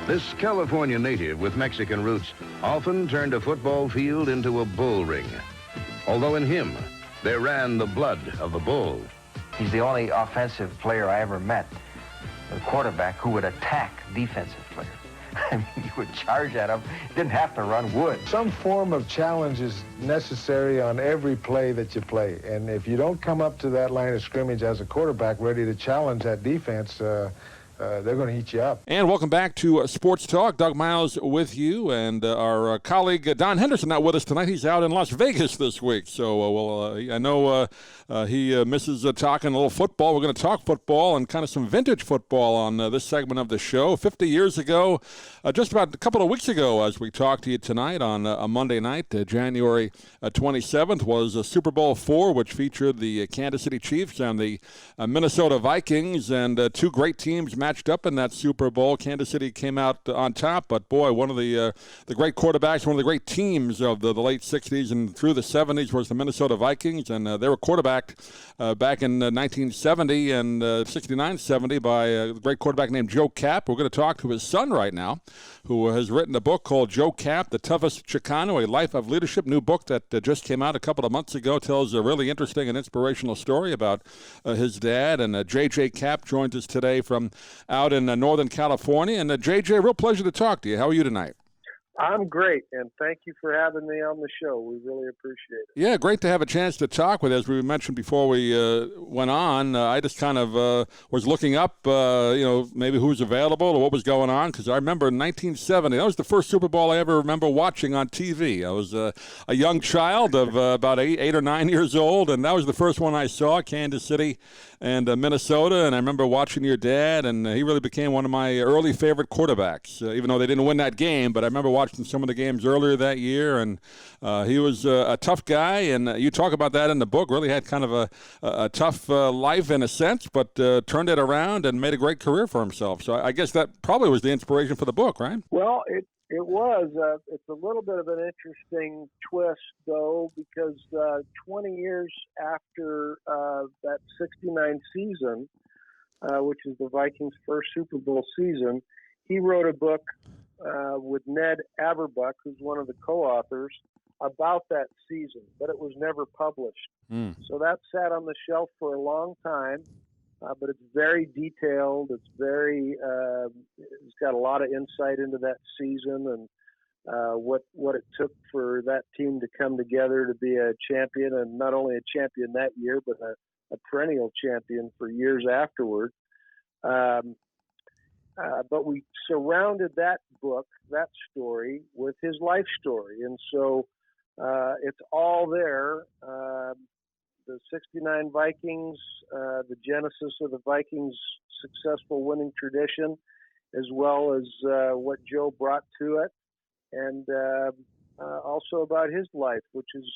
This California native with Mexican roots often turned a football field into a bull ring. Although in him, there ran the blood of a bull. He's the only offensive player I ever met, a quarterback who would attack defensive players. I mean, you would charge at him, didn't have to run, would. Some form of challenge is necessary on every play that you play. And if you don't come up to that line of scrimmage as a quarterback ready to challenge that defense, they're going to eat you up. And welcome back to Sports Talk. Doug Miles with you, and our colleague Don Henderson not with us tonight. He's out in Las Vegas this week, so I know he misses talking a little football. We're going to talk football and kind of some vintage football on this segment of the show. 50 years ago, just about a couple of weeks ago, as we talked to you tonight on a Monday night, January 27th, was Super Bowl IV, which featured the Kansas City Chiefs and the Minnesota Vikings, and two great teams matched up in that Super Bowl. Kansas City came out on top, but boy, one of the great quarterbacks, one of the greght teams of the late 60s and through the 70s was the Minnesota Vikings, and they were quarterbacked back in 1970 and 69-70 by a great quarterback named Joe Kapp. We're going to talk to his son right now, who has written a book called Joe Kapp, The Toughest Chicano, a Life of Leadership, new book that just came out a couple of months ago, tells a really interesting and inspirational story about his dad. And J.J. Kapp joins us today from out in Northern California. And J.J., real pleasure to talk to you. How are you tonight? I'm great, and thank you for having me on the show. We really appreciate it. Yeah, great to have a chance to talk with you. As we mentioned before we went on, I just kind of was looking up, maybe who's available or what was going on, because I remember in 1970, that was the first Super Bowl I ever remember watching on TV. I was a young child of about 8 or 9 years old, and that was the first one I saw, Kansas City and Minnesota, and I remember watching your dad, and he really became one of my early favorite quarterbacks, even though they didn't win that game, but I remember watching some of the games earlier that year, and he was a tough guy, and you talk about that in the book, really had kind of a tough life in a sense, but turned it around and made a great career for himself. So I guess that probably was the inspiration for the book, right? Well, it was. It's a little bit of an interesting twist, though, because 20 years after that 69 season, which is the Vikings' first Super Bowl season, he wrote a book with Ned Averbuck, who's one of the co-authors, about that season, but it was never published. So that sat on the shelf for a long time, but it's very detailed. It's it's got a lot of insight into that season and what it took for that team to come together to be a champion, and not only a champion that year, but a perennial champion for years afterward. But we surrounded that book, that story, with his life story. And so it's all there. The 69 Vikings, the genesis of the Vikings' successful winning tradition, as well as what Joe brought to it, and also about his life, which has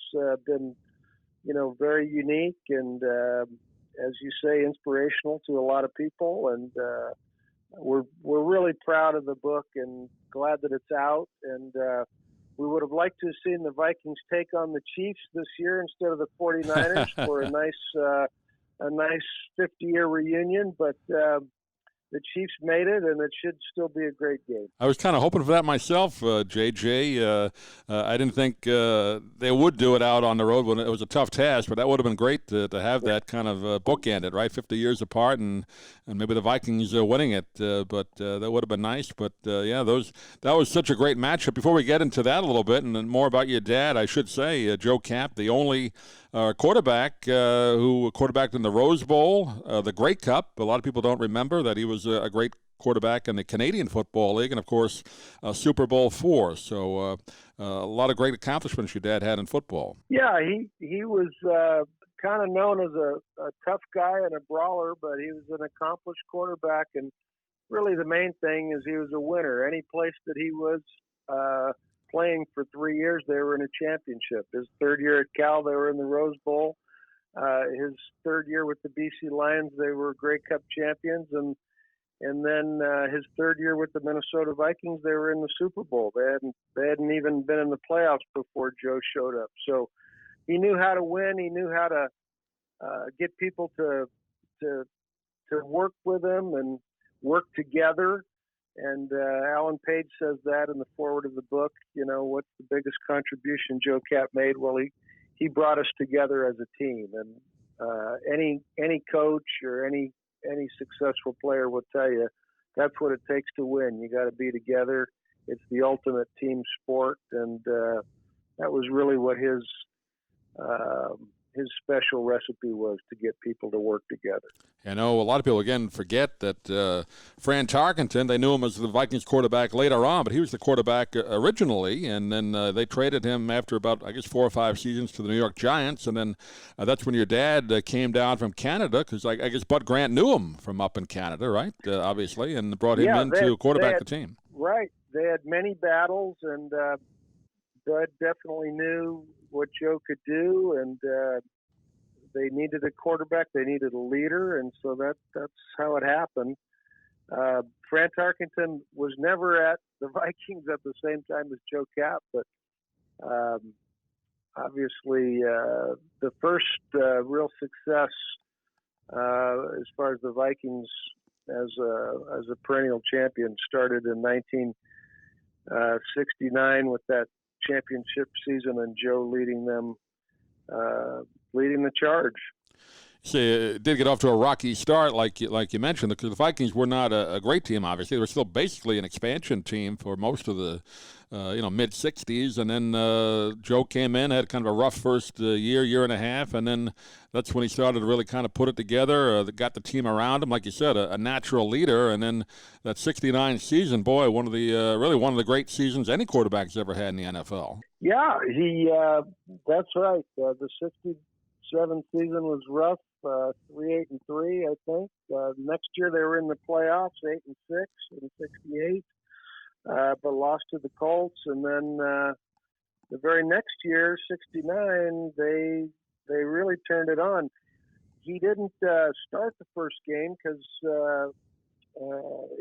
been, very unique and, as you say, inspirational to a lot of people. And we're really proud of the book and glad that it's out. And we would have liked to have seen the Vikings take on the Chiefs this year instead of the 49ers for a nice 50-year reunion, but the Chiefs made it, and it should still be a great game. I was kind of hoping for that myself, JJ. I didn't think they would do it out on the road when it was a tough task, but that would have been great to have that kind of bookended, right? 50 years apart, and maybe the Vikings winning it, but that would have been nice. But, that was such a great matchup. Before we get into that a little bit and then more about your dad, I should say, Joe Kapp, the only quarterback who quarterbacked in the Rose Bowl, the Grey Cup. A lot of people don't remember that he was a great quarterback in the Canadian Football League, and, of course, Super Bowl IV. So a lot of great accomplishments your dad had in football. Yeah, he was kind of known as a tough guy and a brawler, but he was an accomplished quarterback, and really the main thing is he was a winner. Any place that he was playing for 3 years, they were in a championship. His third year at Cal, they were in the Rose Bowl. His third year with the BC Lions, they were Grey Cup champions, and then his third year with the Minnesota Vikings, they were in the Super Bowl. They hadn't even been in the playoffs before Joe showed up. So he knew how to win. He knew how to get people to work with him and work together. And Alan Page says that in the foreword of the book. You know, what's the biggest contribution Joe Kapp made? Well, he brought us together as a team. And any coach or any successful player will tell you that's what it takes to win. You got to be together. It's the ultimate team sport, and that was really what his special recipe was, to get people to work together. I know a lot of people, again, forget that Fran Tarkenton, they knew him as the Vikings quarterback later on, but he was the quarterback originally, and then they traded him after about, I guess, 4 or 5 seasons to the New York Giants, and then that's when your dad came down from Canada, because I guess Bud Grant knew him from up in Canada, right, obviously, and brought him in to quarterback the team. Right. They had many battles, and Bud definitely knew what Joe could do, and they needed a quarterback, they needed a leader, and so that's how it happened. Fran Tarkenton was never at the Vikings at the same time as Joe Kapp, but obviously the first real success as far as the Vikings as a perennial champion started in 1969 with that championship season and Joe leading the charge. See, it did get off to a rocky start, like you mentioned, because the Vikings were not a great team. Obviously, they were still basically an expansion team for most of the mid '60s, and then Joe came in, had kind of a rough first year and a half, and then that's when he started to really kind of put it together. Got the team around him, like you said, a natural leader, and then that '69 season, boy, one of the great seasons any quarterback's ever had in the NFL. Yeah, that's right. The '67 season was rough. 3-8-3, I think. Next year they were in the playoffs, 8-6 in '68, but lost to the Colts. And then the very next year, '69, they really turned it on. He didn't start the first game because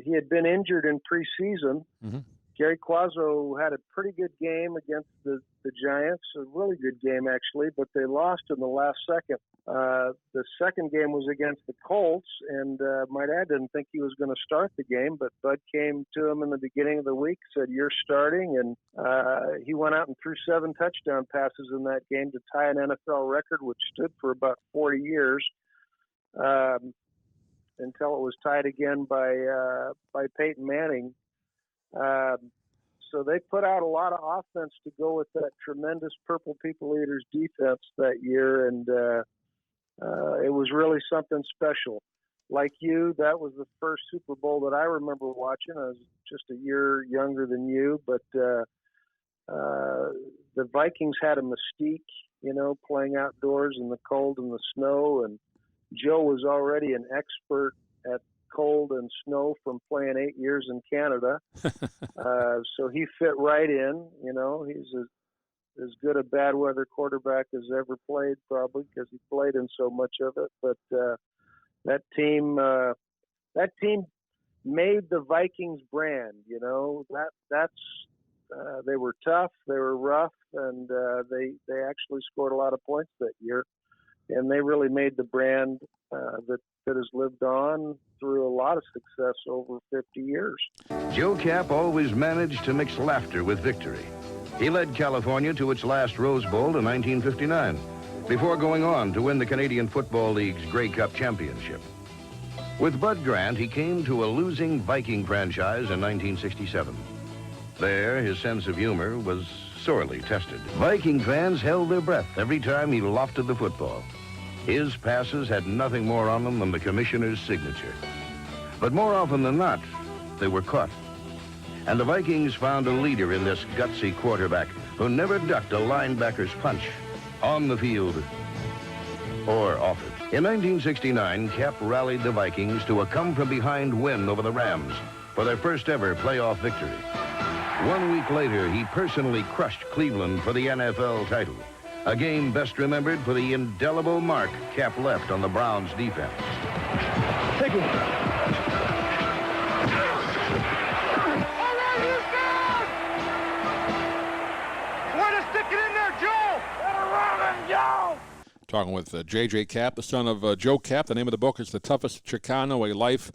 he had been injured in preseason. Mm-hmm. Gary Quazzo had a pretty good game against the Giants, a really good game actually, but they lost in the last second. The second game was against the Colts, and my dad didn't think he was going to start the game, but Bud came to him in the beginning of the week, said, "You're starting," and he went out and threw 7 touchdown passes in that game to tie an NFL record, which stood for about 40 years, until it was tied again by Peyton Manning. So they put out a lot of offense to go with that tremendous Purple People Eaters defense that year, and it was really something special. Like you, that was the first Super Bowl that I remember watching. I was just a year younger than you, but the Vikings had a mystique, playing outdoors in the cold and the snow, and Joe was already an expert at cold and snow from playing 8 years in Canada. So he fit right in. He's as good a bad weather quarterback as ever played, probably, because he played in so much of it. But that team made the Vikings brand. They were tough, they were rough, and they actually scored a lot of points that year. And they really made the brand that has lived on through a lot of success over 50 years. Joe Kapp always managed to mix laughter with victory. He led California to its last Rose Bowl in 1959, before going on to win the Canadian Football League's Grey Cup championship. With Bud Grant, he came to a losing Viking franchise in 1967. There, his sense of humor was sorely tested. Viking fans held their breath every time he lofted the football. His passes had nothing more on them than the commissioner's signature. But more often than not, they were caught. And the Vikings found a leader in this gutsy quarterback who never ducked a linebacker's punch on the field or off it. In 1969, Kapp rallied the Vikings to a come-from-behind win over the Rams for their first ever playoff victory. 1 week later, he personally crushed Cleveland for the NFL title, a game best remembered for the indelible mark Kapp left on the Browns' defense. Take one. Talking with J.J. Kapp, the son of Joe Kapp. The name of the book is The Toughest Chicano, A Life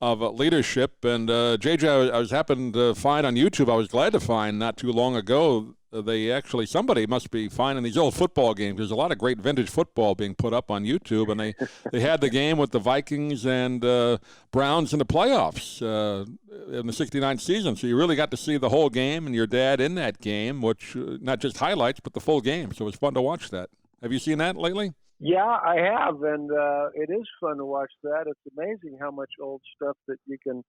of leadership. And JJ, I was happened to find on YouTube. I was glad to find not too long ago. Somebody must be finding these old football games. There's a lot of great vintage football being put up on YouTube, and they had the game with the Vikings and Browns in the playoffs in the '69 season. So you really got to see the whole game and your dad in that game, which not just highlights but the full game. So it was fun to watch that. Have you seen that lately? Yeah, I have, and it is fun to watch that. It's amazing how much old stuff that you can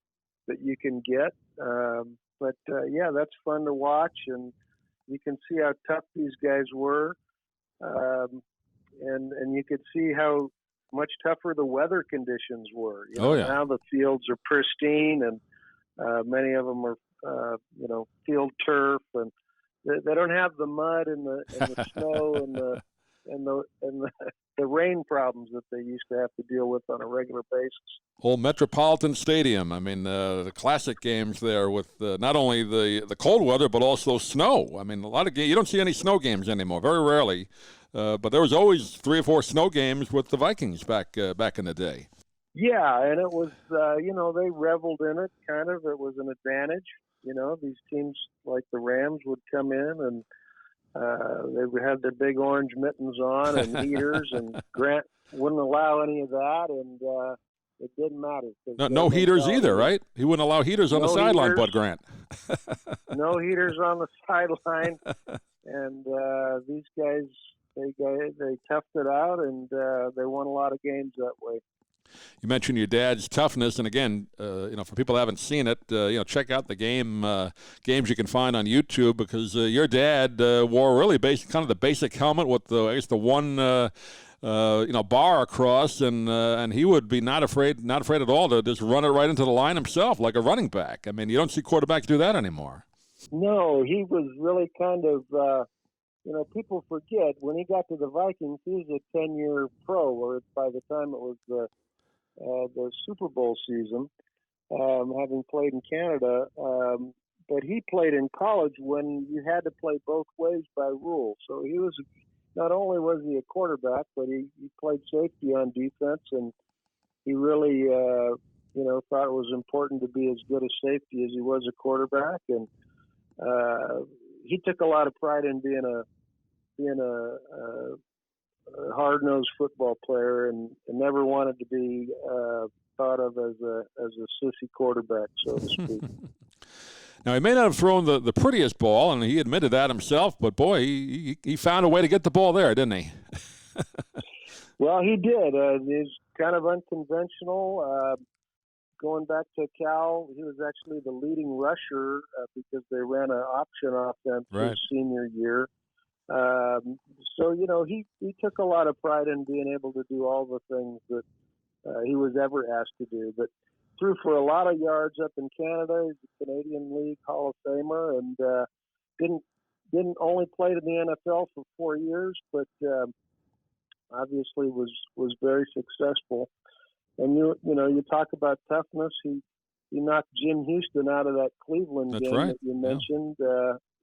get. Yeah, that's fun to watch, and you can see how tough these guys were, and you could see how much tougher the weather conditions were. Now the fields are pristine, and many of them are, field turf, and they don't have the mud and the snow and the rain problems that they used to have to deal with on a regular basis. Whole Metropolitan Stadium. I mean, the classic games there with not only the cold weather but also snow. I mean, a lot of games. You don't see any snow games anymore, very rarely. But there was always 3 or 4 snow games with the Vikings back in the day. Yeah, and it was, they reveled in it, kind of. It was an advantage. These teams like the Rams would come in and they would have their big orange mittens on and heaters, and Grant wouldn't allow any of that, and it didn't matter. No heaters either, right? He wouldn't allow heaters on the sideline, Bud Grant. No heaters on the sideline, and these guys, they toughed it out, and they won a lot of games that way. You mentioned your dad's toughness, and again, for people who haven't seen it, check out the games you can find on YouTube, because your dad wore really kind of the basic helmet with the one bar across, and he would be not afraid at all to just run it right into the line himself like a running back. I mean, you don't see quarterbacks do that anymore. No, he was really kind of. People forget when he got to the Vikings, he was a 10-year pro, or by the time it was the Super Bowl season, having played in Canada. But he played in college when you had to play both ways by rule. So he was, not only was he a quarterback, but he played safety on defense, and he really, thought it was important to be as good a safety as he was a quarterback. And he took a lot of pride in being a hard-nosed football player, and never wanted to be thought of as a sissy quarterback, so to speak. Now, he may not have thrown the prettiest ball, and he admitted that himself, but boy, he found a way to get the ball there, didn't he? Well, he did. He's kind of unconventional. Going back to Cal, he was actually the leading rusher because they ran an option offense his senior year. He took a lot of pride in being able to do all the things that he was ever asked to do. But threw for a lot of yards up in Canada. He's a Canadian League Hall of Famer, and didn't only play in the NFL for 4 years, but obviously was very successful. And you talk about toughness. He knocked Jim Houston out of that Cleveland game that you mentioned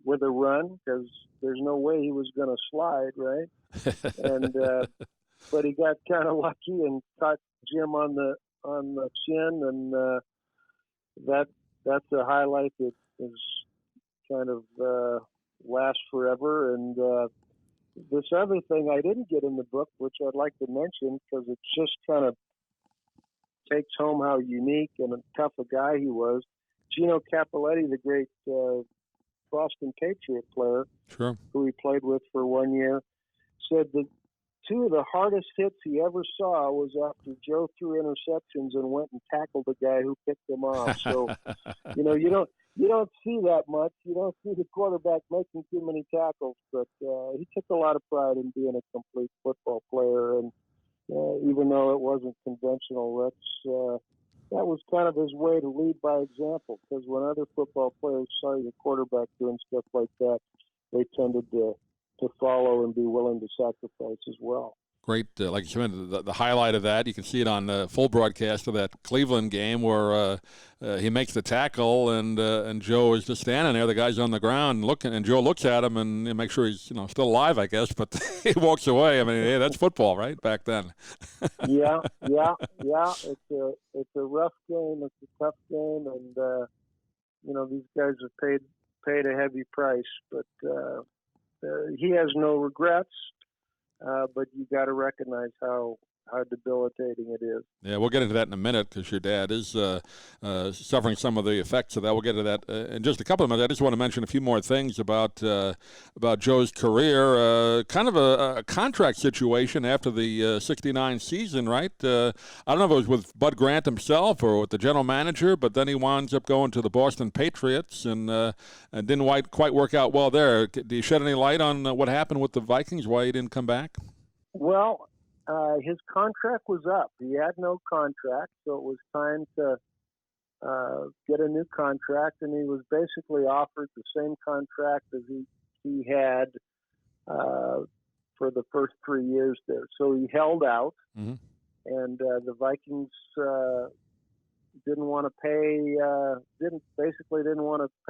with a run, because there's no way he was going to slide, right? And but he got kind of lucky and caught Jim on the chin, and that's a highlight that is kind of lasts forever. And this other thing I didn't get in the book, which I'd like to mention, because it just kind of takes home how unique and tough a guy he was. Gino Cappelletti, the great Boston Patriot player, who he played with for 1 year, said that 2 of the hardest hits he ever saw was after Joe threw interceptions and went and tackled the guy who picked them off. So, you don't see that much. You don't see the quarterback making too many tackles, but he took a lot of pride in being a complete football player. And even though it wasn't conventional, that was kind of his way to lead by example, because when other football players saw your quarterback doing stuff like that, they tended to follow and be willing to sacrifice as well. Great, like you said, the highlight of that, you can see it on the full broadcast of that Cleveland game where he makes the tackle and Joe is just standing there. The guy's on the ground looking, and Joe looks at him and makes sure he's still alive, I guess, but he walks away. I mean, hey, that's football, right? Back then. Yeah. It's a rough game. It's a tough game, and these guys have paid a heavy price, but he has no regrets. But you got to recognize how debilitating it is. Yeah, we'll get into that in a minute because your dad is suffering some of the effects of that. We'll get to that in just a couple of minutes. I just want to mention a few more things about Joe's career. Kind of a contract situation after the '69 season, right? I don't know if it was with Bud Grant himself or with the general manager, but then he winds up going to the Boston Patriots and didn't quite work out well there. Do you shed any light on what happened with the Vikings, why he didn't come back? Well, his contract was up. He had no contract, so it was time to get a new contract, and he was basically offered the same contract as he had for the first 3 years there. So he held out, and the Vikings didn't want to pay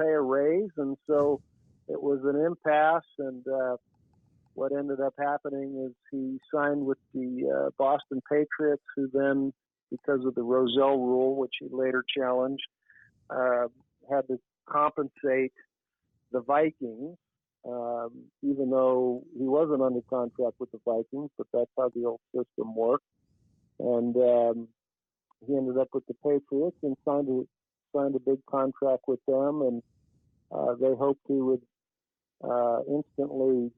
a raise, and so it was an impasse, and what ended up happening is he signed with the Boston Patriots, who then, because of the Rozelle rule, which he later challenged, had to compensate the Vikings, even though he wasn't under contract with the Vikings, but that's how the old system worked. And he ended up with the Patriots and signed a big contract with them, and they hoped he would instantly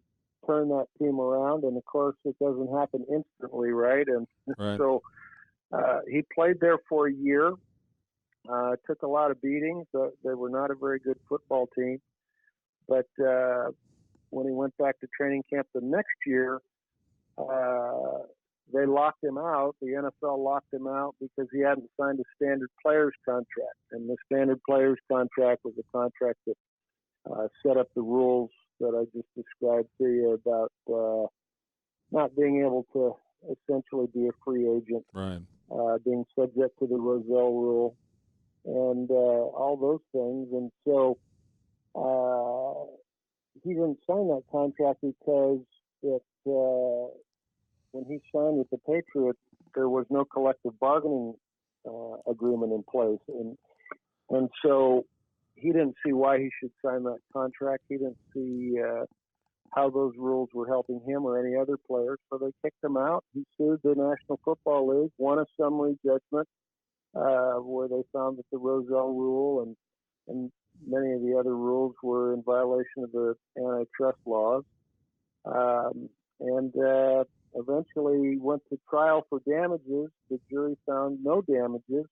turn that team around, and of course it doesn't happen instantly, right? And right. So he played there for a year, took a lot of beatings. They were not a very good football team, but when he went back to training camp the next year, they locked him out. The NFL locked him out because he hadn't signed a standard players contract, and the standard players contract was a contract that set up the rules that I just described to you about not being able to essentially be a free agent, right? Being subject to the Rozelle rule, and all those things. And so he didn't sign that contract because when he signed with the Patriots, there was no collective bargaining agreement in place, and so he didn't see why he should sign that contract. He didn't see how those rules were helping him or any other players, so they kicked him out. He sued the National Football League, won a summary judgment where they found that the Rozelle rule and many of the other rules were in violation of the antitrust laws, and eventually went to trial for damages. The jury found no damages.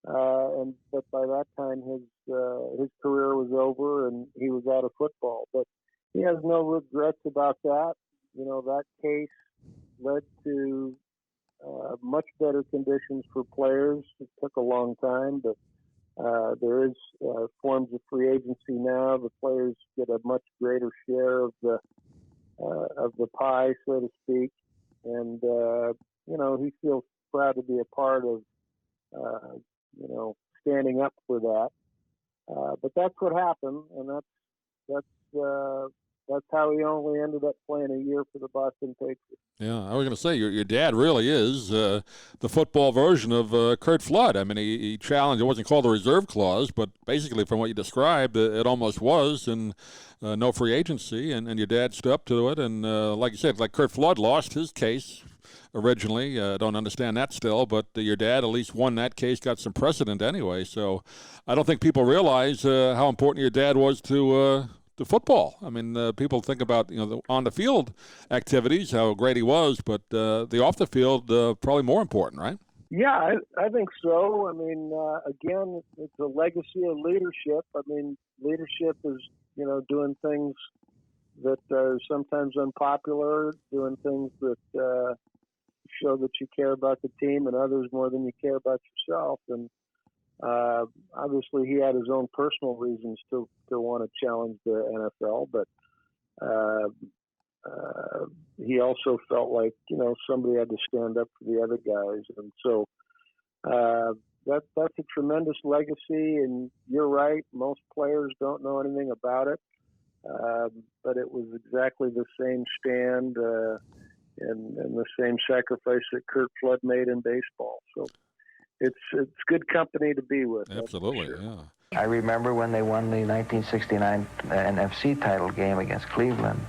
But by that time his career was over and he was out of football. But he has no regrets about that. That case led to much better conditions for players. It took a long time, but there is forms of free agency now. The players get a much greater share of the pie, so to speak. And he feels proud to be a part of standing up for that. But that's what happened, and that's how he only ended up playing a year for the Boston Patriots. Yeah, I was going to say, your dad really is the football version of Curt Flood. I mean, he challenged, it wasn't called the reserve clause, but basically from what you described, it almost was, and no free agency, and your dad stood up to it. And like you said, like Curt Flood lost his case originally. Don't understand that still, but your dad at least won that case, got some precedent anyway. So I don't think people realize how important your dad was to football. I mean, people think about the on the field activities, how great he was, but the off the field probably more important, right? Yeah, I think so. I mean, again, it's a legacy of leadership. I mean, leadership is doing things that are sometimes unpopular, doing things that show that you care about the team and others more than you care about yourself. And obviously, he had his own personal reasons to want to challenge the NFL, but he also felt like, somebody had to stand up for the other guys. And so that's a tremendous legacy. And you're right, most players don't know anything about it. But it was exactly the same stand and the same sacrifice that Kurt Flood made in baseball. So it's good company to be with. Absolutely, sure. yeah. I remember when they won the 1969 NFC title game against Cleveland,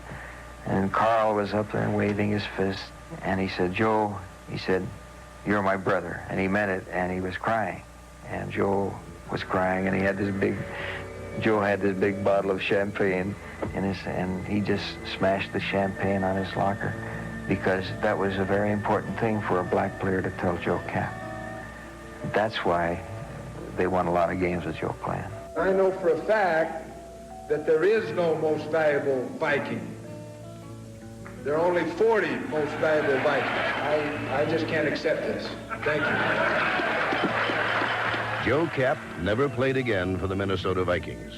and Carl was up there and waving his fist, and he said, "Joe," he said, "you're my brother," and he meant it, and he was crying, and Joe was crying, and Joe had this big bottle of champagne in and he just smashed the champagne on his locker, because that was a very important thing for a black player to tell Joe Kapp. That's why they won a lot of games with Joe playing. I know for a fact that there is no most valuable Viking. There are only 40 most valuable Vikings. I just can't accept this. Thank you. Joe Kapp never played again for the Minnesota Vikings.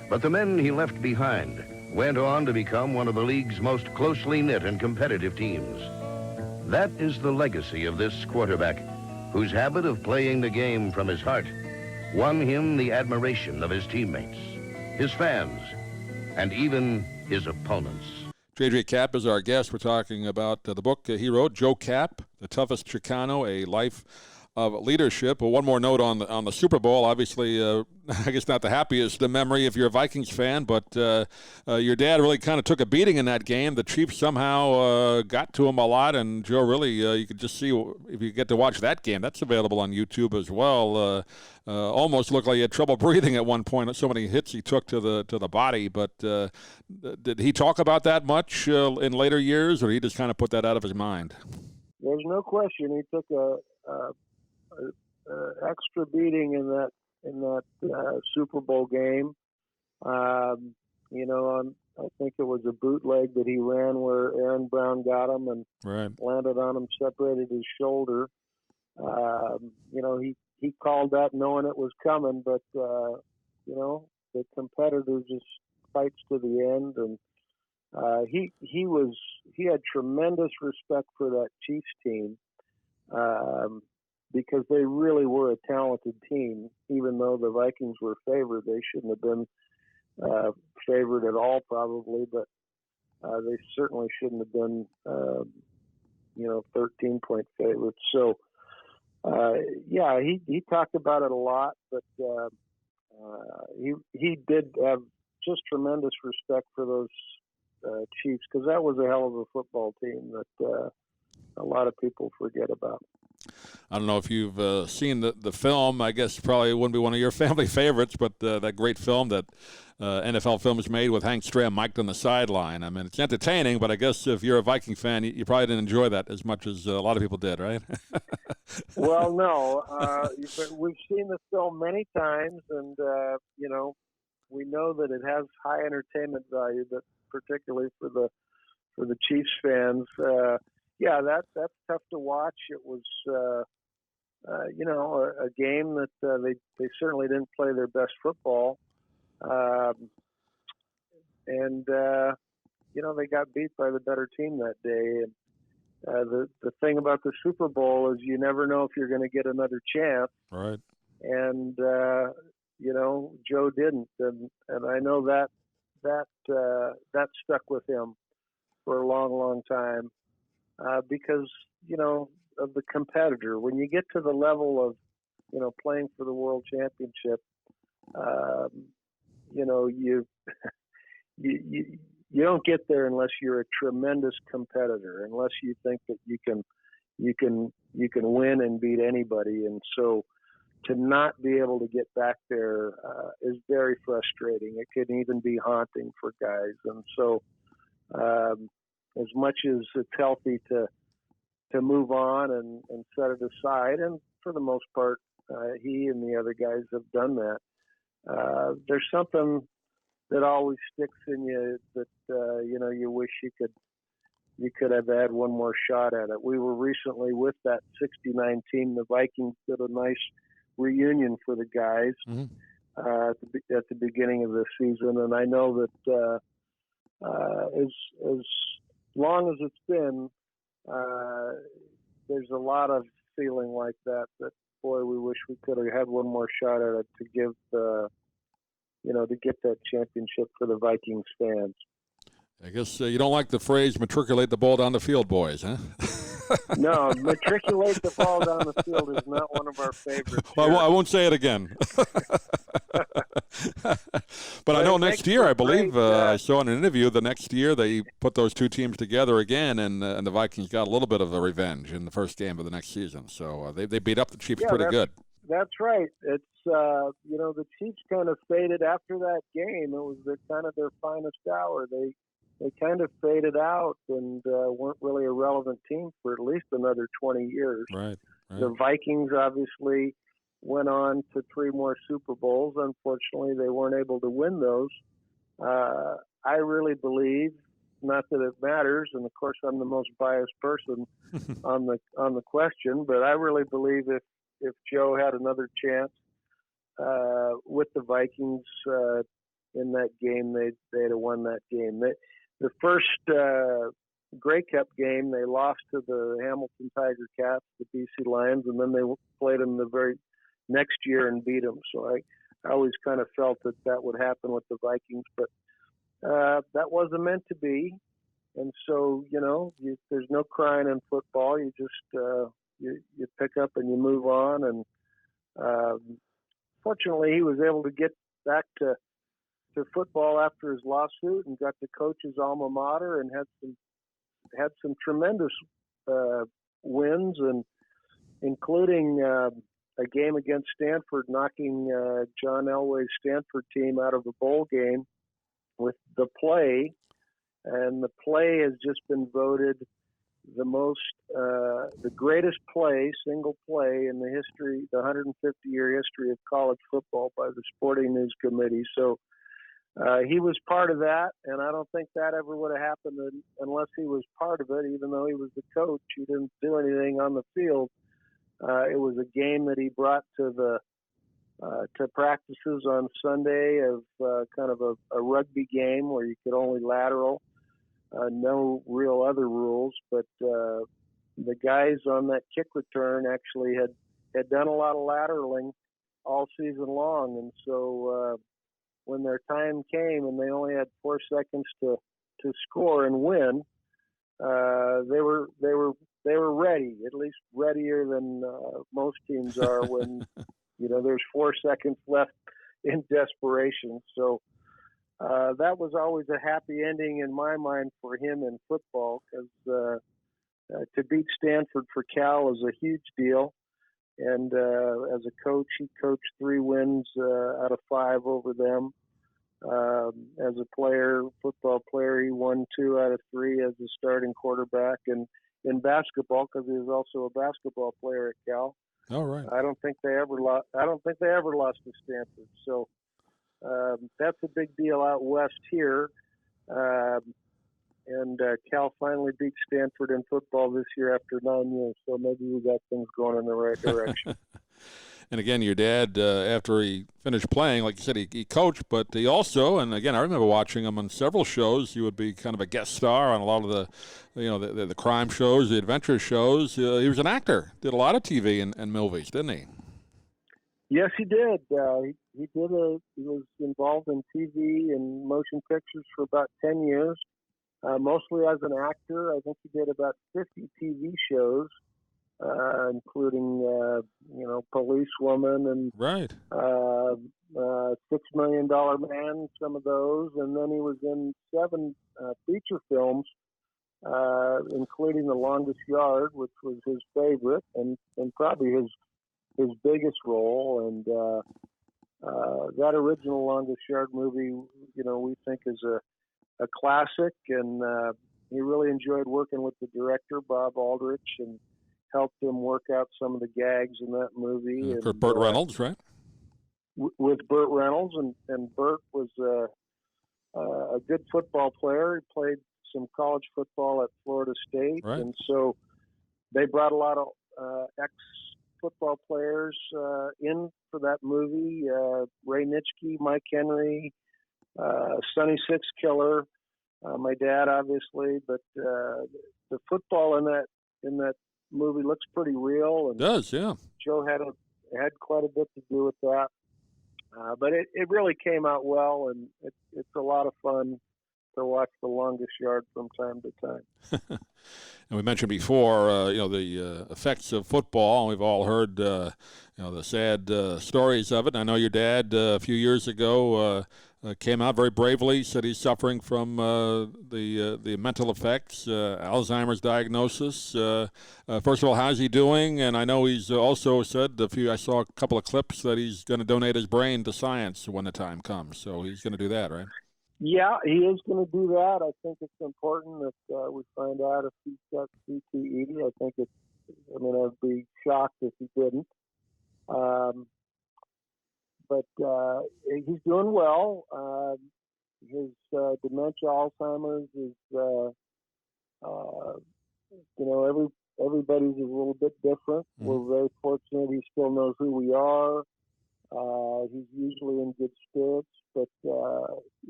But the men he left behind went on to become one of the league's most closely knit and competitive teams. That is the legacy of this quarterback, whose habit of playing the game from his heart won him the admiration of his teammates, his fans, and even his opponents. J.J. Kapp is our guest. We're talking about the book he wrote, Joe Kapp, The Toughest Chicano, A Life of Leadership. Well, one more note on the Super Bowl. Obviously, I guess not the happiest memory if you're a Vikings fan, but your dad really kind of took a beating in that game. The Chiefs somehow got to him a lot, and Joe really, you could just see, if you get to watch that game, that's available on YouTube as well. Almost looked like he had trouble breathing at one point. So many hits he took to the body. But did he talk about that much in later years, or did he just kind of put that out of his mind? There's no question he took a extra beating in that Super Bowl game. I think it was a bootleg that he ran where Aaron Brown got him and landed on him, separated his shoulder. He called that knowing it was coming, but the competitor just fights to the end, and he had tremendous respect for that Chiefs team. Because they really were a talented team. Even though the Vikings were favored, they shouldn't have been favored at all, probably, but they certainly shouldn't have been, 13-point favorites. So, he talked about it a lot, but he did have just tremendous respect for those Chiefs, because that was a hell of a football team that a lot of people forget about. I don't know if you've seen the film. I guess probably wouldn't be one of your family favorites, but that great film that NFL Films made with Hank Stram mic'd on the sideline. I mean, it's entertaining, but I guess if you're a Viking fan, you probably didn't enjoy that as much as a lot of people did, right? Well, no. We've seen the film many times, and, we know that it has high entertainment value, but particularly for the Chiefs fans. That's tough to watch. It was, a game that they certainly didn't play their best football. They got beat by the better team that day. And the thing about the Super Bowl is you never know if you're going to get another chance. Right. And, Joe didn't. And I know that stuck with him for a long, long time. Because, of the competitor. When you get to the level of, playing for the world championship, you don't get there unless you're a tremendous competitor, unless you think that you can win and beat anybody. And so to not be able to get back there is very frustrating. It can even be haunting for guys. And so, as much as it's healthy to move on and set it aside, and for the most part, he and the other guys have done that. There's something that always sticks in you that you wish you could have had one more shot at it. We were recently with that '69 team. The Vikings did a nice reunion for the guys at the beginning of the season, and I know that as long as it's been, there's a lot of feeling like that boy, we wish we could have had one more shot at it to give to get that championship for the Vikings fans. I guess you don't like the phrase "matriculate the ball down the field, boys," huh? No, matriculate the ball down the field is not one of our favorites. Well, I won't say it again. But I know next year, I believe, I saw in an interview, the next year they put those two teams together again, and the Vikings got a little bit of a revenge in the first game of the next season. So they beat up the Chiefs pretty good. That's right. It's, the Chiefs kind of faded after that game. It was their finest hour. They kind of faded out and weren't really a relevant team for at least another 20 years. Right. The Vikings obviously went on to 3 more Super Bowls. Unfortunately, they weren't able to win those. I really believe, not that it matters, and of course I'm the most biased person on the question, but I really believe if Joe had another chance with the Vikings in that game, they'd have won that game. The first Grey Cup game, they lost to the Hamilton Tiger Cats, the BC Lions, and then they played them the very next year and beat them. So I always kind of felt that would happen with the Vikings, but that wasn't meant to be. And so, there's no crying in football. You just you pick up and you move on. And fortunately, he was able to get back to football after his lawsuit and got to coach his alma mater and had some tremendous wins, and including a game against Stanford, knocking John Elway's Stanford team out of a bowl game with the play. And the play has just been voted the greatest single play in the 150-year history of college football by the Sporting News Committee. So he was part of that, and I don't think that ever would have happened unless he was part of it. Even though he was the coach, he didn't do anything on the field. It was a game that he brought to practices on Sunday of kind of a rugby game where you could only lateral, no real other rules. But the guys on that kick return actually had done a lot of lateraling all season long, and so when their time came and they only had 4 seconds to score and win, they were ready, at least readier than most teams are when there's 4 seconds left in desperation. So that was always a happy ending in my mind for him in football, because to beat Stanford for Cal is a huge deal. And as a coach, he coached 3 wins out of 5 over them. As a football player, he won 2 out of 3 as a starting quarterback. And in basketball, because he was also a basketball player at Cal. All right. I don't think they ever lost to Stanford. So that's a big deal out west here. And Cal finally beat Stanford in football this year after 9 years. So maybe we got things going in the right direction. And again, your dad, after he finished playing, like you said, he coached, but he also, and again, I remember watching him on several shows. He would be kind of a guest star on a lot of the crime shows, the adventure shows. He was an actor, did a lot of TV and movies, didn't he? Yes, he did. He was involved in TV and motion pictures for about 10 years, mostly as an actor. I think he did about 50 TV shows. Including, Policewoman and right. $6 Million Man, some of those. And then he was in 7 feature films, including The Longest Yard, which was his favorite and probably his biggest role. And that original Longest Yard movie, we think is a classic. And he really enjoyed working with the director, Bob Aldrich, and helped him work out some of the gags in that movie. For Burt Reynolds, right? With Burt Reynolds, and Burt was a good football player. He played some college football at Florida State, right. And so they brought a lot of ex-football players in for that movie. Ray Nitschke, Mike Henry, Sonny Six Killer, my dad, obviously, but the football in that movie looks pretty real, and It does, yeah. Joe had quite a bit to do with that. But it really came out well, and it's a lot of fun to watch The Longest Yard from time to time. And we mentioned before, the effects of football. We've all heard, the sad stories of it. I know your dad, a few years ago, came out very bravely, said he's suffering from the mental effects, Alzheimer's diagnosis. First of all, how's he doing? And I know he's also said I saw a couple of clips that he's going to donate his brain to science when the time comes. So he's going to do that, right? Yeah, he is going to do that. I think it's important that we find out if he's got CTE. I'd be shocked if he didn't. But he's doing well. His dementia, Alzheimer's is, everybody's is a little bit different. Mm-hmm. We're very fortunate he still knows who we are. He's usually in good spirits, but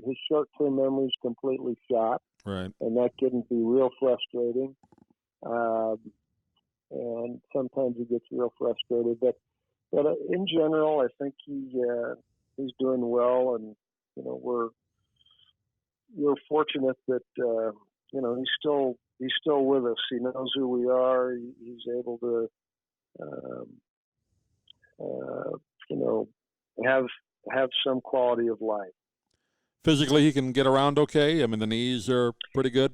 his short-term memory is completely shot. Right. And that can be real frustrating. And sometimes he gets real frustrated. But in general, I think he's doing well, and we're fortunate that he's still with us. He knows who we are. He's able to have some quality of life. Physically, he can get around okay. I mean, the knees are pretty good.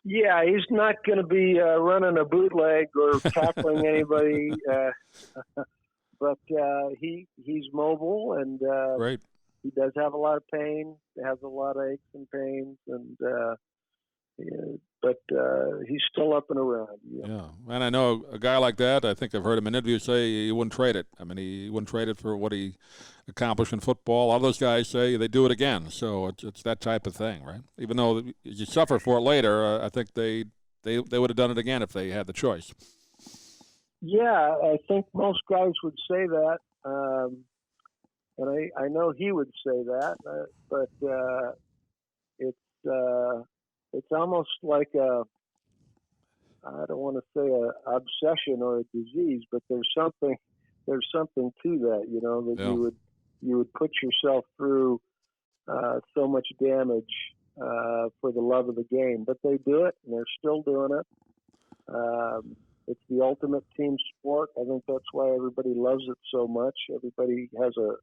Yeah, he's not going to be running a bootleg or tackling anybody, but he's mobile, and right. He does have a lot of pain. He has a lot of aches and pains, and but he's still up and around. Yeah, and I know a guy like that. I think I've heard him in interviews say he wouldn't trade it. I mean, he wouldn't trade it for what he accomplished in football. A lot of those guys say they do it again. So it's that type of thing, right? Even though you suffer for it later, I think they would have done it again if they had the choice. Yeah, I think most guys would say that, and I know he would say that, but it's almost like I don't want to say a obsession or a disease, but there's something to that, that yeah. you would put yourself through so much damage for the love of the game. But they do it, and they're still doing it. It's the ultimate team sport. I think that's why everybody loves it so much. Everybody has a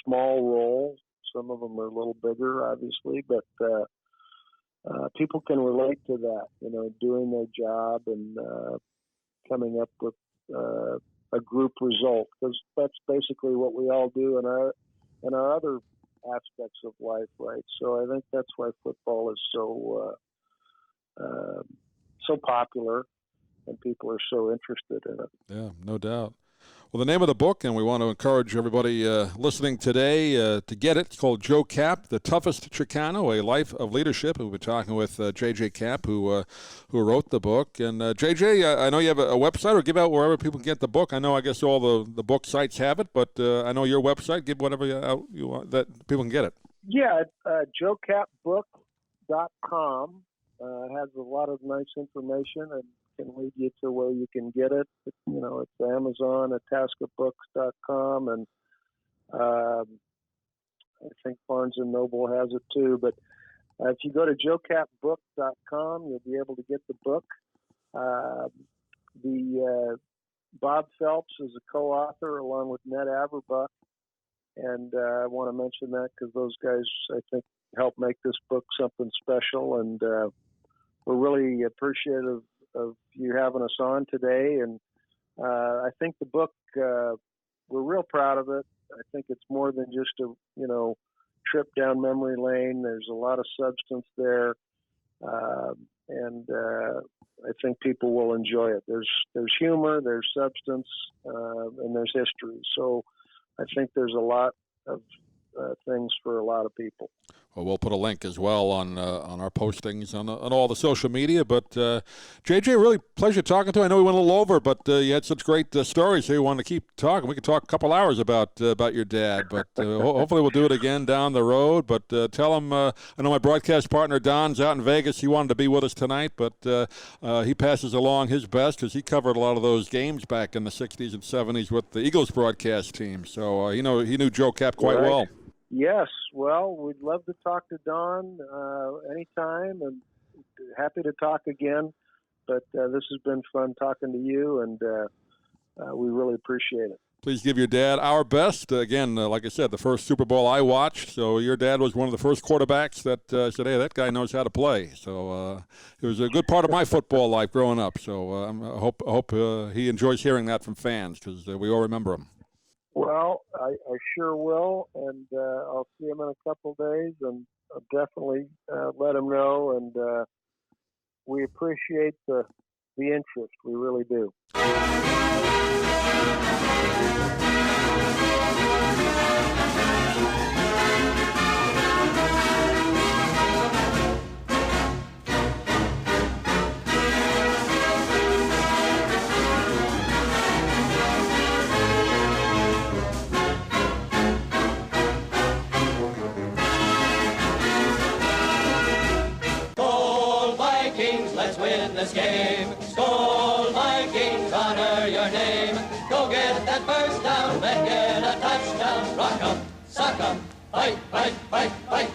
small role. Some of them are a little bigger, obviously, but people can relate to that, doing their job and coming up with a group result, because that's basically what we all do in our other aspects of life, right? So I think that's why football is so popular, and people are so interested in it. Yeah, no doubt. Well, the name of the book, and we want to encourage everybody listening today to get it. It's called Joe Kapp, The Toughest Chicano, A Life of Leadership. We'll be talking with J.J. Kapp, who wrote the book. And J.J., I know you have a website, or give out wherever people can get the book. I know, I guess, all the book sites have it, but I know your website. Give whatever you want that people can get it. Yeah, joecappbook.com has a lot of nice information and can lead you to where you can get it. It's Amazon, atascabooks.com, and I think Barnes & Noble has it too. But if you go to joecappbook.com, you'll be able to get the book. Bob Phelps is a co-author along with Ned Averbuch, and I want to mention that because those guys, I think, helped make this book something special, and we're really appreciative of you having us on today. And I think the book, we're real proud of it. I think it's more than just a trip down memory lane. There's a lot of substance there, and I think people will enjoy it. There's humor, there's substance, and there's history. So I think there's a lot of things for a lot of people. Well, we'll put a link as well on our postings on all the social media. But JJ, really pleasure talking to you. I know we went a little over, but you had such great stories, so you wanted to keep talking. We could talk a couple hours about your dad, but hopefully we'll do it again down the road. But tell him, I know my broadcast partner Don's out in Vegas. He wanted to be with us tonight, but he passes along his best because he covered a lot of those games back in the 60s and 70s with the Eagles broadcast team. So he knew Joe Kapp quite well. Yes, well, we'd love to talk to Don anytime, and happy to talk again. But this has been fun talking to you, and we really appreciate it. Please give your dad our best. Again, like I said, the first Super Bowl I watched, so your dad was one of the first quarterbacks that said, hey, that guy knows how to play. So it was a good part of my football life growing up. So I hope he enjoys hearing that from fans, because we all remember him. Well, I sure will, and I'll see him in a couple days, and I'll definitely let him know. And we appreciate the interest. We really do. Let's win this game. Skol Vikings, honor your name. Go get that first down, then get a touchdown. Rock 'em, sock 'em, fight, fight, fight, fight.